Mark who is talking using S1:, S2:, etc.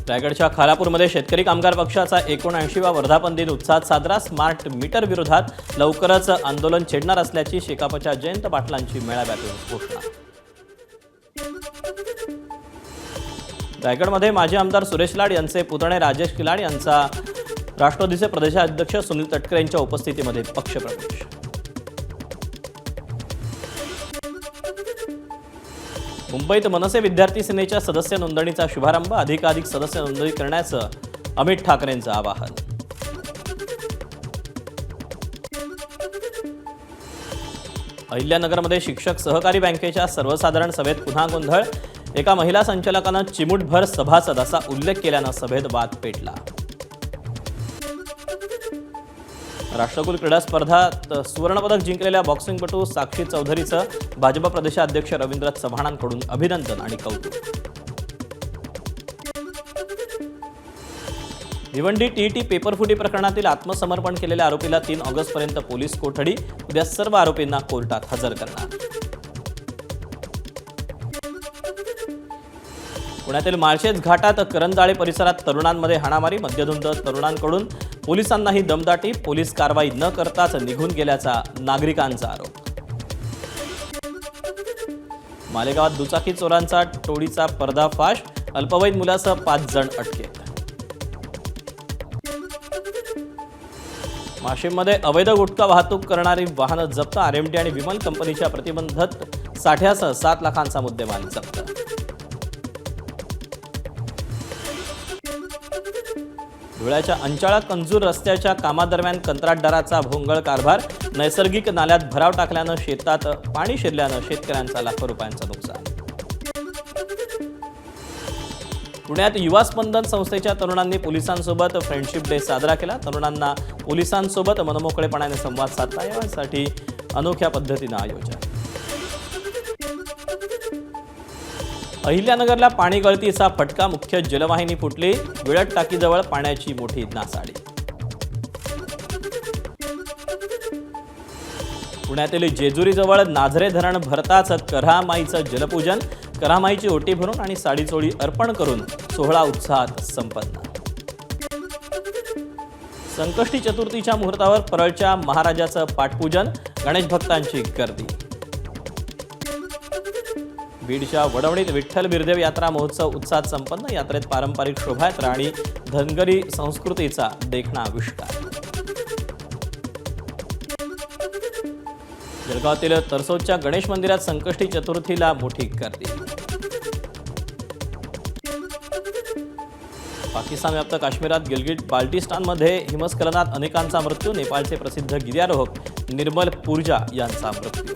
S1: रायगडच्या खालापूरमध्ये शेतकरी कामगार पक्षाचा 79वा वर्धापन दिन उत्साहात साजरा। स्मार्ट मीटर विरोधात लवकरच आंदोलन छेडणार असल्याची शेकापच्या जयंत पाटलांची मेळाव्यातून घोषणा। रायगडमध्ये माजी आमदार सुरेश लाड यांचे पुतणे राजेश किलाड यांचा राष्ट्रवादीचे प्रदेशाध्यक्ष सुनील तटकरे यांच्या उपस्थितीमध्ये पक्षप्रवेश। मुंबईत मनसे विद्यार्थी सेनेच्या सदस्य नोंदणीचा शुभारंभ। अधिकाधिक सदस्य नोंदणी करण्याचं अमित ठाकरेंचं आवाहन। अहिल्यानगरमध्ये शिक्षक सहकारी बँकेच्या सर्वसाधारण सभेत पुन्हा गोंधळ। एका महिला संचालकानं चिमूटभर सभासद असा उल्लेख केल्यानं सभेत वाद पेटला। राष्ट्रकुल क्रीडा स्पर्धात सुवर्णपदक जिंकलेल्या बॉक्सिंगपटू साक्षी चौधरीचं भाजप प्रदेशाध्यक्ष रवींद्र चव्हाणांकडून अभिनंदन आणि कौतुक। भिवंडी टीईटी पेपरफुटी प्रकरणातील आत्मसमर्पण केलेल्या आरोपीला 3 ऑगस्टपर्यंत पोलीस कोठडी। उद्या सर्व आरोपींना कोर्टात हजर करणार। पुण्यातील माळशेज घाटात करंजाळे परिसरात तरुणांमध्ये हाणामारी। मद्यधुंद तरुणांकडून पोलिसांनाही दमदाटी। पोलीस कारवाई न करताच निघून गेल्याचा नागरिकांचा आरोप। मालेगावात दुचाकी चोरांचा टोळीचा पर्दाफाश। अल्पवयीन मुलासह 5 जण अटकेत। वाशिममध्ये अवैध गुटखा वाहतूक करणारी वाहनं जप्त। आरएमडी आणि विमल कंपनीच्या प्रतिबंधित साठ्यासह 7 लाखांचा मुद्देमाल जप्त। धुळ्याच्या अंचाळा कंजूर रस्त्याच्या कामादरम्यान कंत्राटदाराचा भोंगळ कारभार। नैसर्गिक नाल्यात भराव टाकल्यानं शेतात पाणी शिरल्यानं शेतकऱ्यांचा लाखो रुपयांचं नुकसान। पुण्यात युवा स्पंदन संस्थेच्या तरुणांनी पोलिसांसोबत फ्रेंडशिप डे साजरा केला। तरुणांना पोलिसांसोबत मनमोकळेपणाने संवाद साधता यासाठी अनोख्या पद्धतीनं आयोजन। अहिल्यानगरला पाणी गळतीचा फटका। मुख्य जलवाहिनी फुटली। विळट टाकीजवळ पाण्याची मोठी नासाडी। पुण्यातील जेजुरीजवळ नाझरे धरण भरताच करामाईचं जलपूजन। करामाईची ओटी भरून आणि साडीचोळी अर्पण करून सोहळा उत्साहात संपन्न। संकष्टी चतुर्थीच्या मुहूर्तावर परळच्या महाराजाचं पाठपूजन। गणेश भक्तांची गर्दी। बीडच्या वडवणीत विठ्ठल बिरदेव यात्रा महोत्सव उत्साहात संपन्न। यात्रेत पारंपरिक शोभायात्रा आणि धनगरी संस्कृतीचा देखणा आविष्कार। जळगावातील तरसोदच्या गणेश मंदिरात संकष्टी चतुर्थीला मोठी गर्दी। पाकिस्तान व्याप्त काश्मीरात गिलगिट बाल्टिस्तानमध्ये हिमस्खलनात अनेकांचा मृत्यू। नेपाळचे प्रसिद्ध गिर्यारोहक निर्मल पुरजा यांचा मृत्यू।